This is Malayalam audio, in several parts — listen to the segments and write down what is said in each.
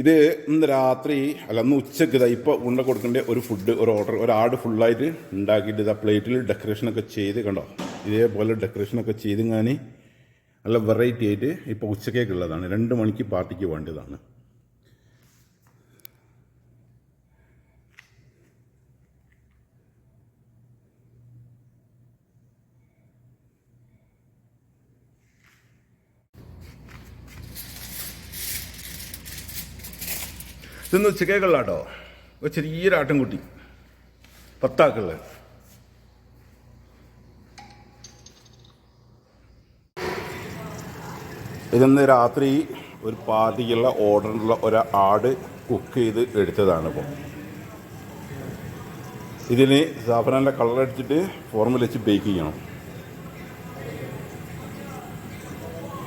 ഇത് ഇന്ന് രാത്രി അല്ല ഇന്ന് ഉച്ചയ്ക്ക് ഇതാ ഇപ്പോൾ ഉണ്ട കൊടുക്കേണ്ട ഒരു ഫുഡ് ഒരു ഓർഡർ ഒരാട് ഫുള്ളായിട്ട് ഉണ്ടാക്കിയിട്ട് ഇതാ പ്ലേറ്റിൽ ഡെക്കറേഷനൊക്കെ ചെയ്ത് കണ്ടോ, ഇതേപോലെ ഡെക്കറേഷനൊക്കെ ചെയ്ത് ഞാൻ നല്ല വെറൈറ്റി ആയിട്ട് ഇപ്പോൾ ഉച്ചക്കേക്കുള്ളതാണ്. 2 മണിക്ക് പാർട്ടിക്ക് വേണ്ടതാണ്. ഇന്ന് ഉച്ചക്കേക്കുള്ള കേട്ടോ, ഒരു ചെറിയൊരു ആട്ടിൻകുട്ടി 10 ആക്കുള്ളത്. ഇന്ന് രാത്രി ഒരു പാർട്ടിക്കുള്ള ഓർഡറിനുള്ള ഒരു ആട് കുക്ക് ചെയ്ത് എടുത്തതാണ്. ഇപ്പോൾ ഇതിന് സാഫ്രാൻ്റെ കളർ അടിച്ചിട്ട് ഫോർമുല വെച്ച് ബേക്ക് ചെയ്യണം.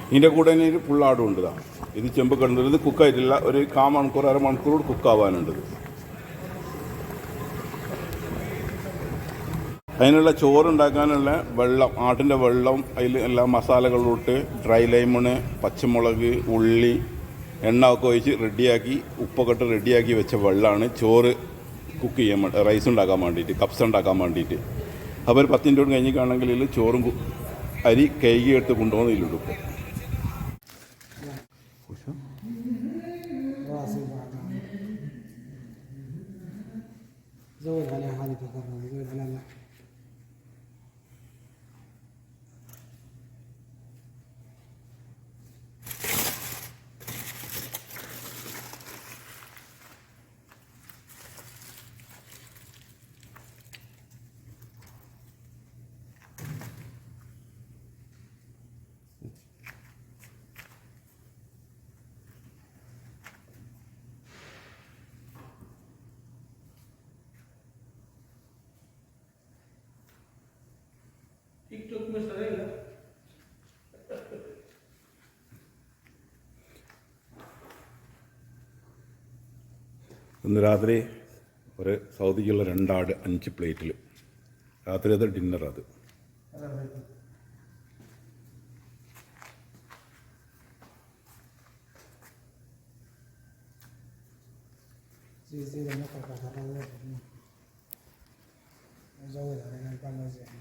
ഇതിൻ്റെ കൂടെ തന്നെ ഒരു ഫുൾ ആടും ഉണ്ട്. ഇത് ചെമ്പ് കിടന്നത് ഇത് കുക്കായിട്ടില്ല, ഒരു 1/4 മണിക്കൂർ 1/2 മണിക്കൂർ കൂടി കുക്കാവാനുണ്ട്. അതിനുള്ള ചോറുണ്ടാക്കാനുള്ള വെള്ളം, ആട്ടിൻ്റെ വെള്ളം, അതിൽ എല്ലാ മസാലകളും ഇട്ട് ഡ്രൈ ലൈമണ്, പച്ചമുളക്, ഉള്ളി, എണ്ണ ഒക്കെ ഒഴിച്ച് റെഡിയാക്കി ഉപ്പൊക്കെ ഇട്ട് റെഡിയാക്കി വെച്ച വെള്ളമാണ് ചോറ് കുക്ക് ചെയ്യാൻ വേണ്ടി, റൈസ് ഉണ്ടാക്കാൻ വേണ്ടിയിട്ട്, കപ്സ് ഉണ്ടാക്കാൻ വേണ്ടിയിട്ട്. അപ്പോൾ ഒരു 10 മിനിറ്റ് കൊണ്ട് കഴിഞ്ഞിട്ടാണെങ്കിൽ ചോറും അരി കഴുകി എടുത്ത് കൊണ്ടുപോകുന്നതിലിടും. زود عليها هذه تقرب، زود عليها لا. टिकटॉक में सरेगा ഇന്ന് രാത്രി ഒരു സൗദിക്കുള്ള 2 ആട് 5 പ്ലേറ്റിൽ രാത്രി അത് ഡിന്നർ. അത് زيد النقطة زود عليها البان زين.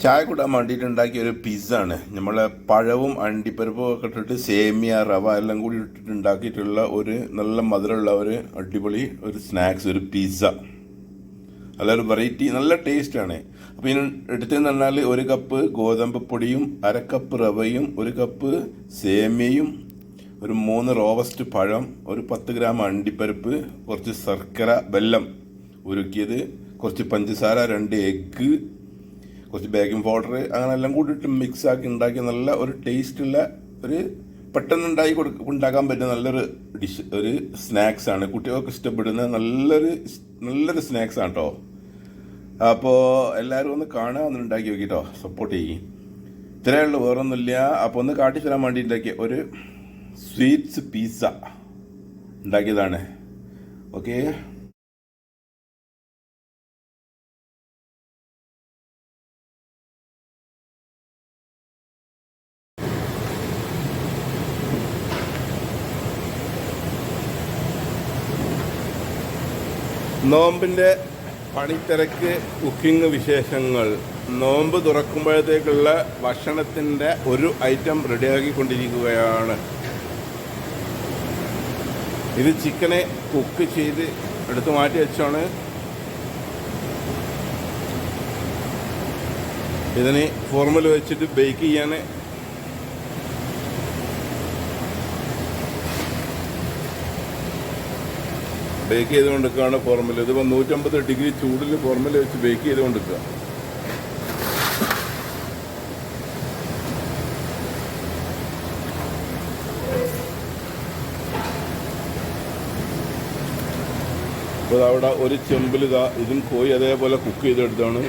ചായ കൂടാൻ വേണ്ടിയിട്ട് ഉണ്ടാക്കിയ ഒരു പിസ്സ ആണ്. നമ്മളെ പഴവും അണ്ടിപ്പരിപ്പും ഒക്കെ ഇട്ടിട്ട് സേമിയ, റവ എല്ലാം കൂടി ഇട്ടിട്ട് ഉണ്ടാക്കിയിട്ടുള്ള ഒരു നല്ല മധുരമുള്ള ഒരു അടിപൊളി ഒരു സ്നാക്സ്, ഒരു പിസ്സ. നല്ലൊരു വെറൈറ്റി, നല്ല ടേസ്റ്റാണ്. അപ്പോൾ ഇതിന് എടുത്തതെന്ന് പറഞ്ഞാൽ 1 കപ്പ് ഗോതമ്പ് പൊടിയും 1/2 കപ്പ് റവയും 1 കപ്പ് സേമിയയും, ഒരു 3 റോബസ്റ്റ് പഴം, ഒരു 10 ഗ്രാം അണ്ടിപ്പരിപ്പ്, കുറച്ച് ശർക്കര, വെല്ലം ഉരുക്കിയത്, കുറച്ച് പഞ്ചസാര, 2 എഗ്ഗ്, കുറച്ച് ബേക്കിംഗ് പൗഡർ, അങ്ങനെ എല്ലാം കൂടിയിട്ട് മിക്സാക്കി ഉണ്ടാക്കിയ നല്ല ഒരു ടേസ്റ്റുള്ള ഒരു പെട്ടെന്ന് ഉണ്ടാക്കാൻ പറ്റുന്ന നല്ലൊരു ഡിഷ്, ഒരു സ്നാക്സാണ്. കുട്ടികൾക്ക് ഇഷ്ടപ്പെടുന്ന നല്ലൊരു സ്നാക്സാണ് കേട്ടോ. അപ്പോൾ എല്ലാവരും ഒന്ന് കാണുക, ഒന്ന് ഉണ്ടാക്കി നോക്കിട്ടോ, സപ്പോർട്ട് ചെയ്യും. ഇത്രയേ ഉള്ളൂ, വേറൊന്നുമില്ല. അപ്പോൾ ഒന്ന് കാട്ടിത്തരാൻ വേണ്ടി ഉണ്ടാക്കിയ ഒരു സ്വീറ്റ്സ് പിസ്സ ഉണ്ടാക്കിയതാണ്. ഓക്കെ, നോമ്പിൻ്റെ പണിത്തിരക്ക്, കുക്കിംഗ് വിശേഷങ്ങൾ, നോമ്പ് തുറക്കുമ്പോഴത്തേക്കുള്ള ഭക്ഷണത്തിൻ്റെ ഒരു ഐറ്റം റെഡിയാക്കിക്കൊണ്ടിരിക്കുകയാണ്. ഇത് ചിക്കനെ കുക്ക് ചെയ്ത് എടുത്ത് മാറ്റി വെച്ചാണ്. ഇതിന് ഫോർമുല വെച്ചിട്ട് ബേക്ക് ചെയ്യാൻ ബേക്ക് ചെയ്തുകൊണ്ടിരിക്കുകയാണ് ഫോർമുല. ഇതിപ്പോൾ 150 ഡിഗ്രി ചൂടിൽ ഫോർമുല വെച്ച് ബേക്ക് ചെയ്തുകൊണ്ടിരിക്കുക. അപ്പോൾ അവിടെ ഒരു ചെമ്പിൽ ഇതും കോഴി അതേപോലെ കുക്ക് ചെയ്തെടുത്താണ്.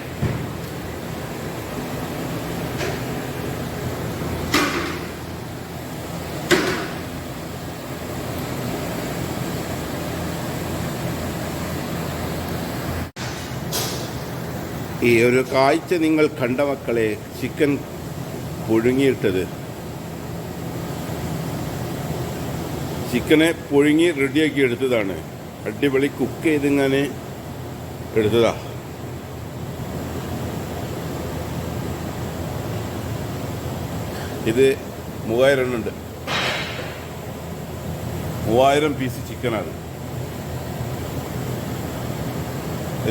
ഈ ഒരു കാഴ്ച നിങ്ങൾ കണ്ട മക്കളെ, ചിക്കൻ പുഴുങ്ങിയിട്ടത് ചിക്കനെ പുഴുങ്ങി റെഡിയാക്കി എടുത്തതാണ്. അടിപൊളി കുക്ക് ചെയ്തിങ്ങനെ എടുത്തതാ. ഇത് 3000 എണ്ണം ഉണ്ട്. 3000 പീസ് ചിക്കനാണ്.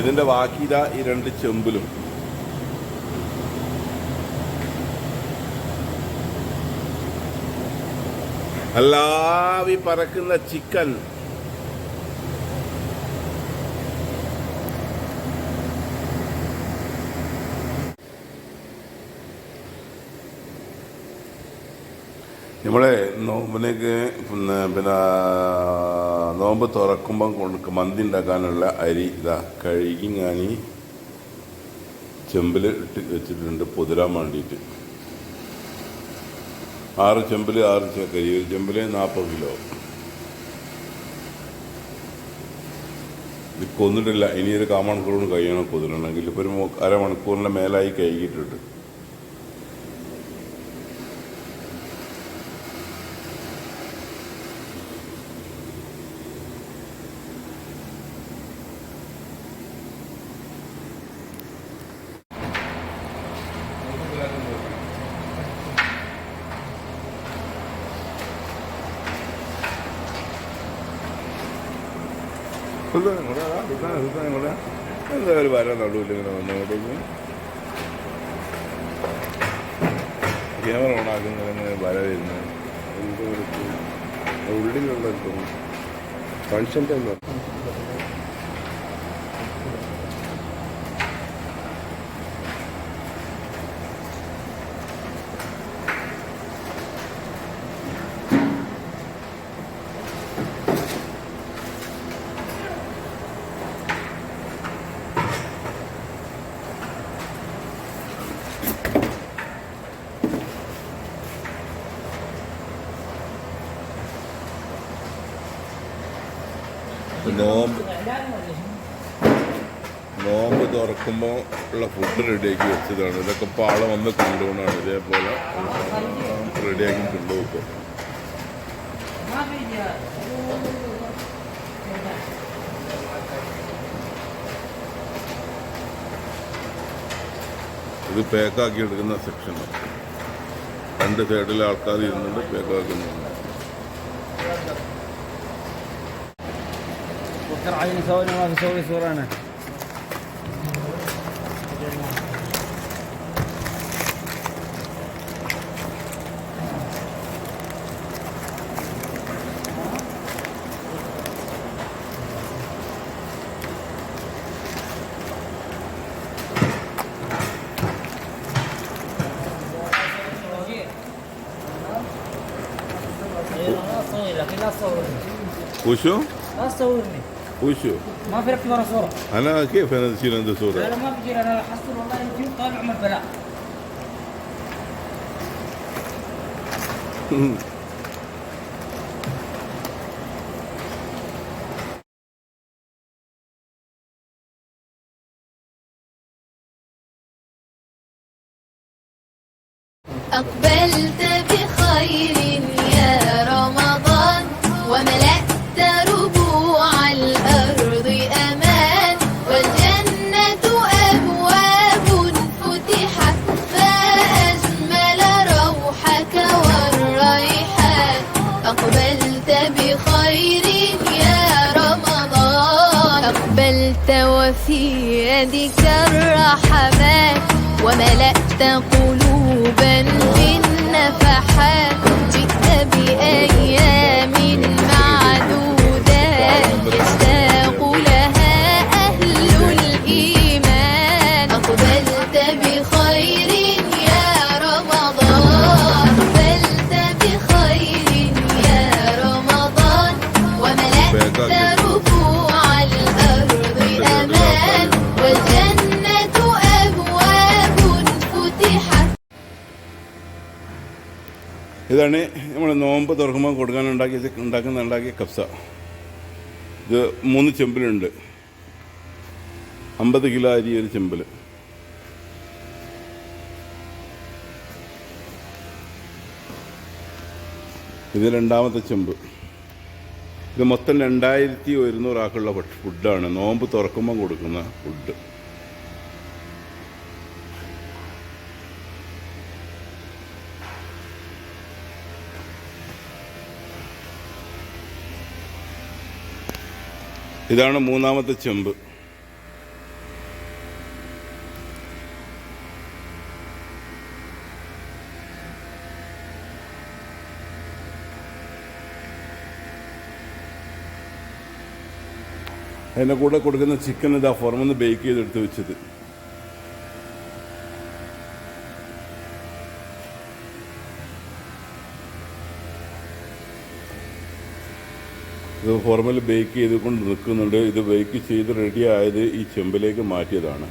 ഇതിൻ്റെ ബാക്കി ഇതാ ഈ 2 ചെമ്പിലും. അല്ലാവി പറക്കുന്ന ചിക്കൻ. നമ്മളെ നോമ്പിനേക്ക് പിന്നെ നോമ്പ് തുറക്കുമ്പം മന്തി ഉണ്ടാക്കാനുള്ള അരി ഇതാ കഴുകി ഞാൻ ചെമ്പിൽ ഇട്ട് വെച്ചിട്ടുണ്ട് പൊതിരാൻ വേണ്ടിയിട്ട്. 6 ചെമ്പിൽ 6 കരി. ഒരു ചെമ്പിൽ 40 കിലോ. ഇത് കൊന്നിട്ടില്ല. ഇനിയൊരു 1/4 മണിക്കൂർ കഴിയണം കൊതിരണമെങ്കിൽ. ഇപ്പോൾ ഒരു അരമണിക്കൂറിൻ്റെ മേലായി കഴുകിയിട്ടിട്ട്. എന്താ ഒരു വരാൻ നടുവില്ല ഇങ്ങനെ വന്നോട്ടേക്ക്. ക്യാമറ ഓണാക്കുന്നതിന് വര വരുന്നത് എന്തോ ഉള്ളിലുള്ള ഫങ്ഷൻ്റെ ഒന്നും. നോമ്പ് തുറക്കുമ്പോൾ ഉള്ള ഫുഡ് റെഡിയാക്കി വെച്ചതാണ്. ഇതൊക്കെ പാളം വന്ന് കൊണ്ടുപോകണമാണ്. ഇതേപോലെ റെഡിയാക്കിയിട്ടുണ്ട്. ഇപ്പോൾ ഇത് പാക്കാക്കി എടുക്കുന്ന സെക്ഷനാണ്. 2 സൈഡിലെ ആൾക്കാർ ഇരുന്നുണ്ട് പാക്കാക്കുന്നുണ്ട്. عايزين نسوي ما نسوي صورة أنا. وشو؟ لا تصورني. وشو؟ ما في ركب ورا صورة. أنا كيف أنا أشيل عنده صورة؟ لا ما بيجي. أنا حصل والله يجيب طالع من البلاء. أقبلت بخير يا رمضان وملأت ربوع الأرض أمان والجنة أبواب فتحت فأجمل روحك والريحان. أقبلت بخير يا رمضان أقبلت وفي يدك الرحمات وملأت قلوبا بالنفحات. جئت بأيام معدودات يشتاق لها أهل الإيمان. أقبلت بخير يا رمضان أقبلت بخير يا رمضان وملأت ربوع الأرض أمان والجنة أبواب فتحت. ഇതാണ് നമ്മൾ നോമ്പ് തുറക്കുമ്പോൾ കൊടുക്കാൻ ഉണ്ടാക്കിയ കബ്സ. ഇത് 3 ചെമ്പിലുണ്ട്. 50 കിലോ അരി ഒരു ചെമ്പിൽ. ഇത് 2ാമത്തെ ചെമ്പ്. ഇത് മൊത്തം 2100 ആക്കുള്ള ഫുഡാണ്, നോമ്പ് തുറക്കുമ്പോൾ കൊടുക്കുന്ന ഫുഡ്. ഇതാണ് മൂന്നാമത്തെ ചെമ്പ്. അതിൻ്റെ കൂടെ കൊടുക്കുന്ന ചിക്കൻ ഇതാ പുറമെന്ന് ബേക്ക് ചെയ്തെടുത്ത് വെച്ചത്. ഇത് പുറമേൽ ബേക്ക് ചെയ്തുകൊണ്ട് നിൽക്കുന്നുണ്ട്. ഇത് ബേക്ക് ചെയ്ത് റെഡി ആയത് ഈ ചെമ്പിലേക്ക് മാറ്റിയതാണ്.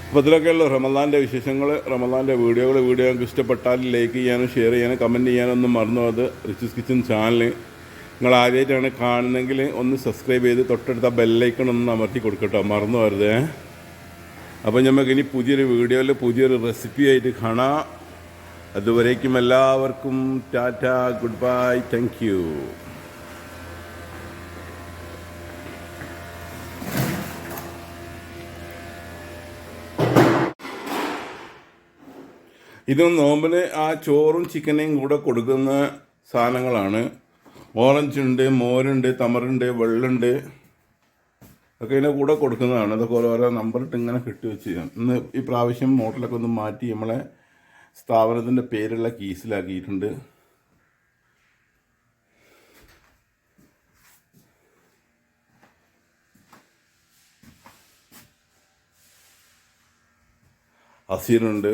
അപ്പോൾ ഇതിലൊക്കെയുള്ള റമദാൻ്റെ വിശേഷങ്ങൾ, റമദാൻ്റെ വീഡിയോ നിങ്ങൾക്ക് ഇഷ്ടപ്പെട്ടാൽ ലൈക്ക് ചെയ്യാനും ഷെയർ ചെയ്യാനും കമൻറ്റ് ചെയ്യാനൊന്നും മറന്നു. അത് റിച്ചസ് കിച്ചൻ ചാനൽ നിങ്ങൾ ആദ്യമായിട്ടാണ് കാണുന്നെങ്കിൽ ഒന്ന് സബ്സ്ക്രൈബ് ചെയ്ത് തൊട്ടടുത്ത ബെല്ലൈക്കൺ ഒന്ന് അമർത്തി കൊടുക്കട്ടോ, മറന്നു വരുതേ. അപ്പോൾ നമുക്ക് ഇനി പുതിയൊരു വീഡിയോയിൽ പുതിയൊരു റെസിപ്പി ആയിട്ട് കാണാം. അതുവരേക്കും എല്ലാവർക്കും Tata, good bye, thank you. ഇതും നോമ്പിന് ആ ചോറും ചിക്കനെയും കൂടെ കൊടുക്കുന്ന സാധനങ്ങളാണ്. ഓറഞ്ച് ഉണ്ട്, മോരുണ്ട്, തമറുണ്ട്, വെള്ളുണ്ട്, ഒക്കെ ഇതിൻ്റെ കൂടെ കൊടുക്കുന്നതാണ്. അതൊക്കെ ഓരോ നമ്പറിട്ട് ഇങ്ങനെ കെട്ടിവെച്ച് ഇന്ന് ഈ പ്രാവശ്യം മോട്ടലൊക്കെ ഒന്ന് മാറ്റി നമ്മളെ സ്ഥാപനത്തിൻ്റെ പേരുള്ള കീസിലാക്കിയിട്ടുണ്ട്. അസീറുണ്ട്,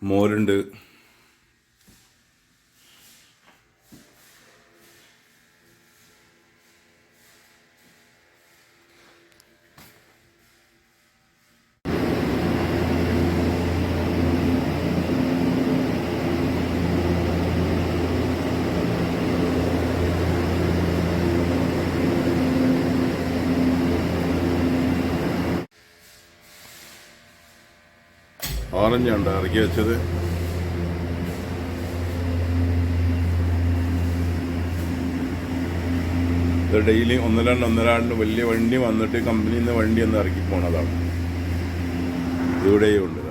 മോരുണ്ട്, ഓറഞ്ചുണ്ട് ഇറക്കി വെച്ചത്. ഇത് ഡെയിലി ഒന്നരാണ്ട് വലിയ വണ്ടി വന്നിട്ട് കമ്പനിയിൽ നിന്ന് വണ്ടി ഒന്ന് ഇറക്കി പോണതാണ്. ഇവിടെയും ഉണ്ട്.